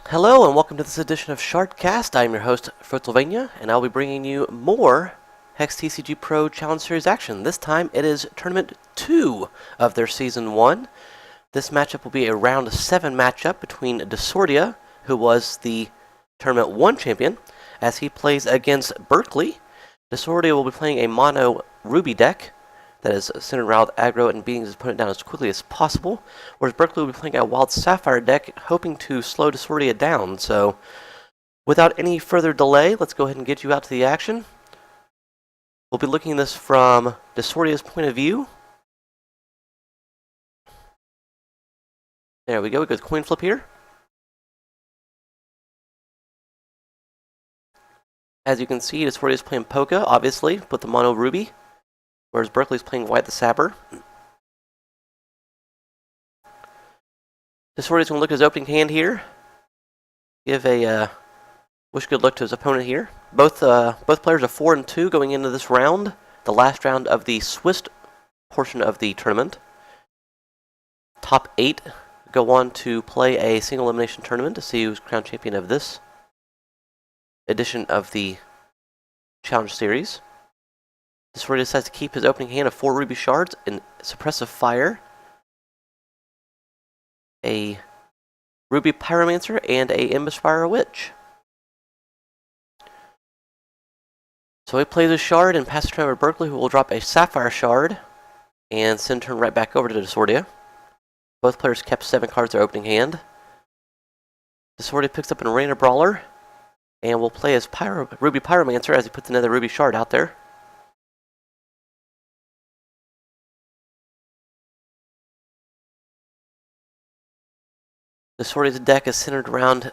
Hello and welcome to this edition of Shardcast. I am your host, Frotzylvania, and I'll be bringing you more HexTCGPro Challenge Series action. This time it is Tournament 2 of their Season 1. This matchup will be a Round 7 matchup between Disordia, who was the Tournament 1 champion, as he plays against Berkeley. Disordia will be playing a mono Ruby deck that is centered around aggro and beating his opponent down as quickly as possible, whereas Berkeley will be playing a Wild Sapphire deck, hoping to slow Disordia down. So, without any further delay, let's go ahead and get you out to the action. We'll be looking at this from Disordia's point of view. There we go, we got the coin flip here. As you can see, Disordia is playing Polka, obviously, with the mono Ruby, whereas Berkeley's playing White the Sapper. Disordia's going to look at his opening hand here. Give a wish good luck to his opponent here. Both players are 4-2 going into this round, the last round of the Swiss portion of the tournament. Top 8 go on to play a single elimination tournament to see who's crowned champion of this edition of the Challenge Series. Disordia decides to keep his opening hand of 4 Ruby Shards and Suppressive Fire, a Ruby Pyromancer, and a Emberspire Witch. So he plays a Shard and passes turn over to Berkeley, who will drop a Sapphire Shard and send turn right back over to Disordia. Both players kept 7 cards in their opening hand. Disordia picks up an Arena Brawler and will play his Ruby Pyromancer as he puts another Ruby Shard out there. Disordia's deck is centered around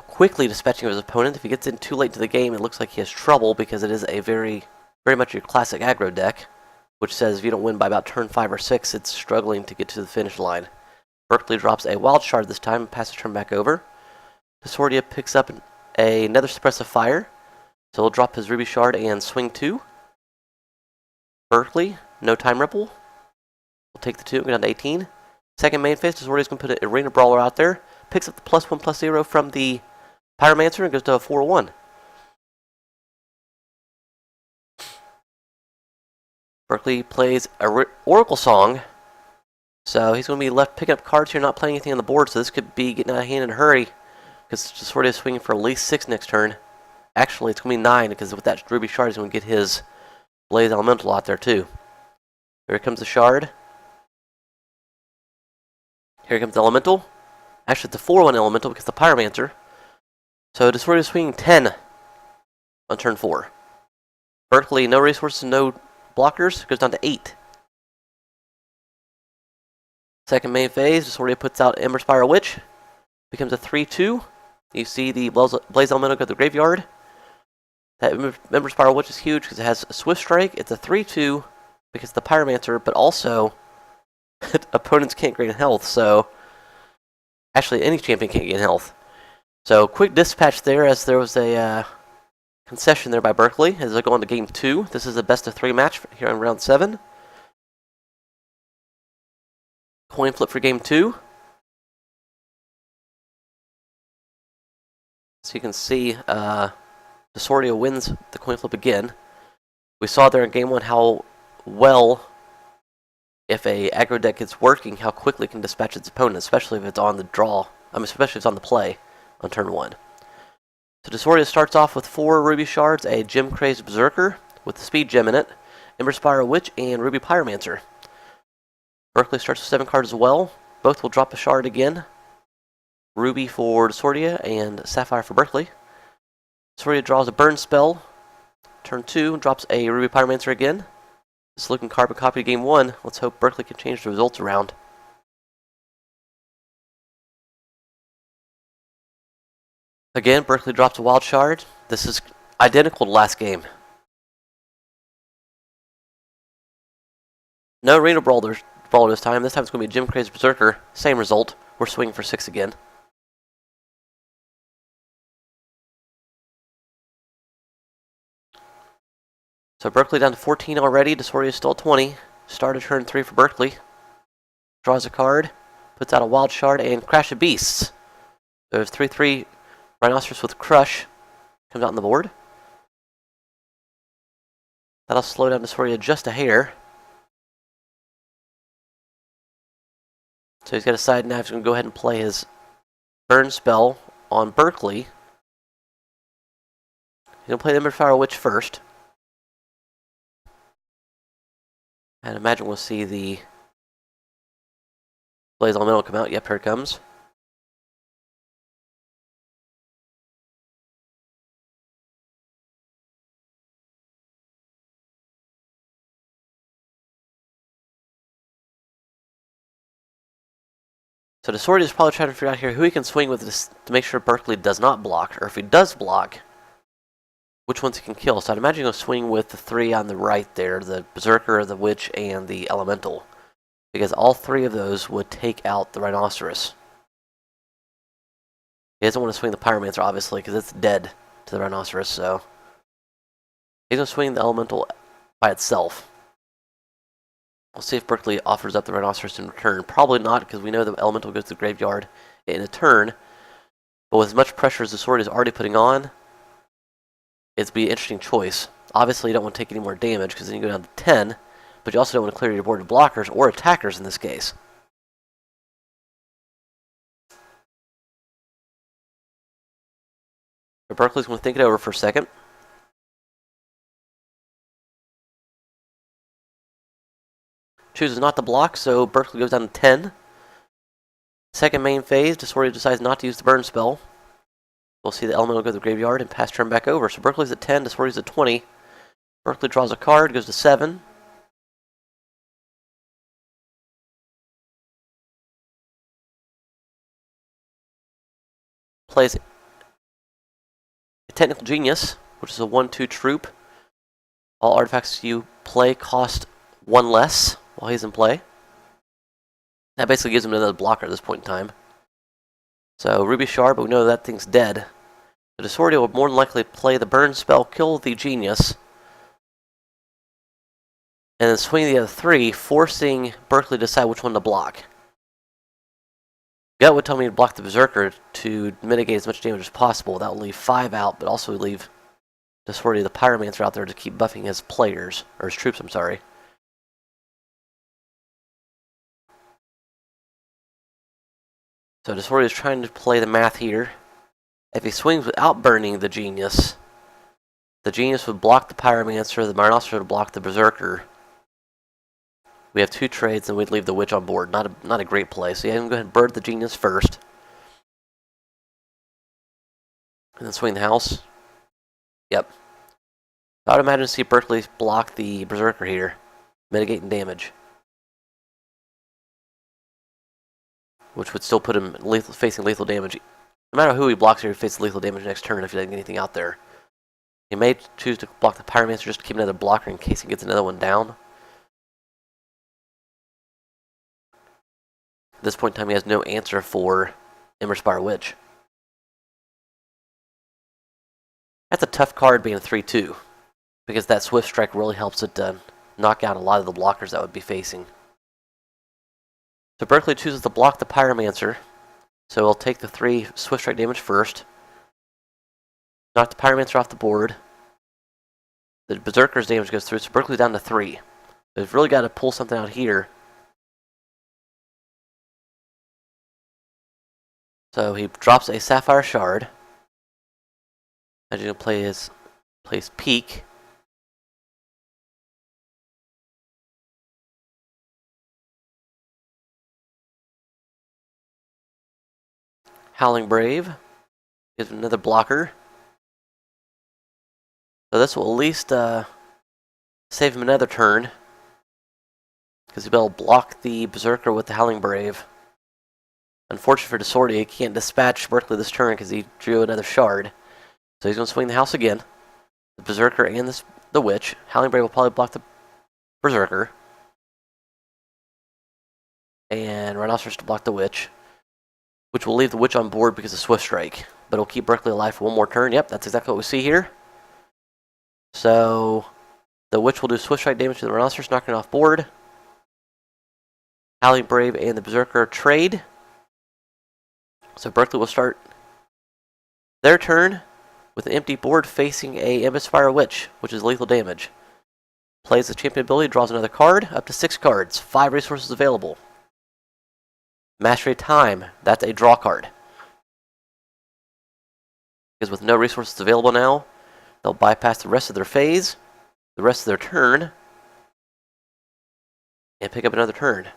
quickly dispatching of his opponent. If he gets in too late into the game, it looks like he has trouble because it is a very much your classic aggro deck, which says if you don't win by about turn 5 or 6, it's struggling to get to the finish line. Berkeley drops a Wild Shard this time and passes turn back over. Disordia picks up another Suppressive Fire, so he'll drop his Ruby Shard and swing 2. Berkeley, no Time Ripple. We'll take the 2 and go down to 18. Second main phase, Disordia's going to put an Arena Brawler out there, picks up the +1/+0 from the Pyromancer and goes to a 4-1. Berkeley plays a Oracle Song, so he's going to be left picking up cards here, not playing anything on the board, so this could be getting out of hand in a hurry, because Disordia is swinging for at least 6 next turn. Actually, it's going to be 9, because with that Ruby Shard, he's going to get his Blaze Elemental out there too. Here comes the Shard. Here comes the Elemental. Actually, it's a 4-1 Elemental because the Pyromancer. So Disordia is swinging 10 on turn 4. Berkeley, no resources, no blockers, goes down to 8. Second main phase, Disordia puts out Emberspire Witch. Becomes a 3-2. You see the Blaze Elemental go to the graveyard. That Emberspire Witch is huge because it has a Swift Strike. It's a 3-2 because of the Pyromancer, but also opponents can't gain health, so actually any champion can't gain health. So quick dispatch there, as there was a concession there by Berkeley as they go on to game 2. This is a best of 3 match here on round 7. Coin flip for game 2. So you can see Disordia wins the coin flip again. We saw there in game 1 how well, if a aggro deck is working, how quickly it can dispatch its opponent, especially if it's on the draw. Especially if it's on the play on turn 1. So Disordia starts off with 4 Ruby Shards, a Gem Crazed Berserker with the Speed Gem in it, Emberspire Witch, and Ruby Pyromancer. Berkeley starts with 7 cards as well. Both will drop a Shard again. Ruby for Disordia and Sapphire for Berkeley. Disordia draws a Burn spell. Turn 2 drops a Ruby Pyromancer again. Just looking carbon copy game 1. Let's hope Berkeley can change the results around. Again, Berkeley drops a Wild Shard. This is identical to last game. No Arena Brawler this time. This time it's going to be a Gem Crazed Berserker. Same result. We're swinging for 6 again. So Berkeley down to 14 already. Disordia is still at 20. Started turn 3 for Berkeley. Draws a card. Puts out a Wild Shard and Crash of Beasts. There's 3/3 Rhinoceros with Crush comes out on the board. That'll slow down Disordia just a hair. So he's got to decide now if he's going to go ahead and play his burn spell on Berkeley. He's going to play the Emberfire Witch first. And imagine we'll see the Blaze Elemental come out. Yep, here it comes. So Disordia is probably trying to figure out here who he can swing with this to make sure Berkeley does not block, or if he does block, which ones he can kill. So I'd imagine he'll swing with the three on the right there, the Berserker, the Witch, and the Elemental, because all three of those would take out the Rhinoceros. He doesn't want to swing the Pyromancer, obviously, because it's dead to the Rhinoceros, so he's going to swing the Elemental by itself. We'll see if Berkeley offers up the Rhinoceros in return. Probably not, because we know the Elemental goes to the graveyard in a turn. But with as much pressure as the Sword is already putting on, it'd be an interesting choice. Obviously, you don't want to take any more damage, because then you go down to 10, but you also don't want to clear your board of blockers, or attackers in this case. But Berkeley's going to think it over for a second. Chooses not to block, so Berkeley goes down to 10. Second main phase, Disordia decides not to use the burn spell. We'll see the Elemental go to the graveyard and pass turn back over. So Berkeley's at 10, Disoria's at 20. Berkeley draws a card, goes to 7. Plays a Technical Genius, which is a 1/2 troop. All artifacts you play cost 1 less while he's in play. That basically gives him another blocker at this point in time. So Ruby Shard, but we know that thing's dead. The Disordia will more than likely play the burn spell, kill the Genius, and then swing the other 3, forcing Berkeley to decide which one to block. Gut would tell me to block the Berserker to mitigate as much damage as possible. That will leave 5 out, but also leave Disordia the Pyromancer out there to keep buffing his players, or his troops, I'm sorry. So Disordia is trying to play the math here. If he swings without burning the Genius would block the Pyromancer, the Rhinoceros would block the Berserker. We have 2 trades, and we'd leave the Witch on board. Not a great play. So yeah, I'm going to go ahead and bird the Genius first. And then swing the house. Yep. I would imagine to see Berkeley block the Berserker here, mitigating damage. Which would still put him facing lethal damage. No matter who he blocks here, he faces lethal damage next turn if he doesn't get anything out there. He may choose to block the Pyromancer just to keep another blocker in case he gets another one down. At this point in time, he has no answer for Emberspire Witch. That's a tough card being a 3/2, because that Swift Strike really helps it knock out a lot of the blockers that would be facing. So Berkeley chooses to block the Pyromancer, so he'll take the 3 Swift Strike damage first. Knock the Pyromancer off the board. The Berserker's damage goes through, so Berkeley's down to 3. They've really got to pull something out here. So he drops a Sapphire Shard. Imagine he'll play his Peak. Howling Brave gives him another blocker. So this will at least save him another turn, because he'll be able to block the Berserker with the Howling Brave. Unfortunately for Disordia, he can't dispatch Berkeley this turn because he drew another shard. So he's going to swing the house again. The Berserker and the Witch. Howling Brave will probably block the Berserker. And Rhinoceros to block the Witch, which will leave the Witch on board because of Swift Strike. But it'll keep Berkeley alive for one more turn. Yep, that's exactly what we see here. So the Witch will do Swift Strike damage to the Rhinoceros, knocking it off board. Howling Brave and the Berserker trade. So Berkeley will start their turn with an empty board facing a Emissfire Witch, which is lethal damage. Plays the champion ability, draws another card, up to 6 cards, 5 resources available. Mastery Time, that's a draw card. Because with no resources available now, they'll bypass the rest of their phase, the rest of their turn, and pick up another turn.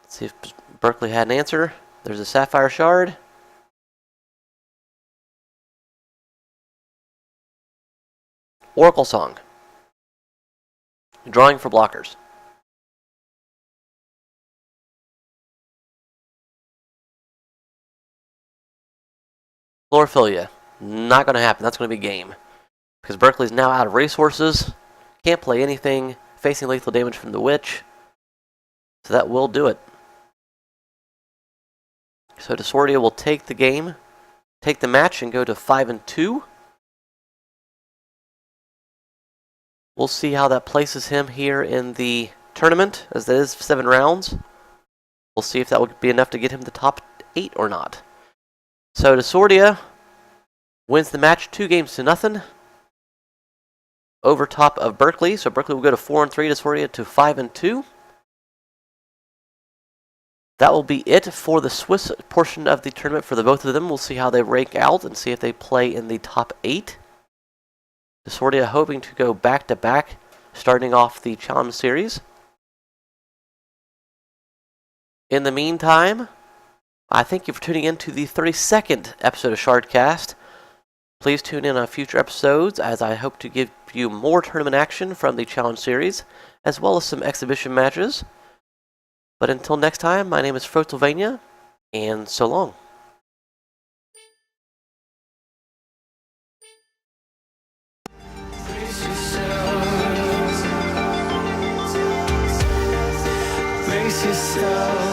Let's see if Berkeley had an answer. There's a Sapphire Shard. Oracle Song. Drawing for blockers. Chlorophilia. Not going to happen. That's going to be game. Because Berkeley's now out of resources. Can't play anything. Facing lethal damage from the Witch. So that will do it. So Disordia will take the game, take the match, and go to 5-2. We'll see how that places him here in the tournament, as that is 7 rounds. We'll see if that would be enough to get him to top 8 or not. So Disordia wins the match 2-0 over top of Berkeley. So Berkeley will go to 4-3, Disordia to 5-2. That will be it for the Swiss portion of the tournament for the both of them. We'll see how they rank out and see if they play in the top 8. Disordia hoping to go back-to-back, starting off the Challenge Series. In the meantime, I thank you for tuning in to the 32nd episode of Shardcast. Please tune in on future episodes, as I hope to give you more tournament action from the Challenge Series, as well as some exhibition matches. But until next time, my name is Frotilvania, and so long. Brace yourself.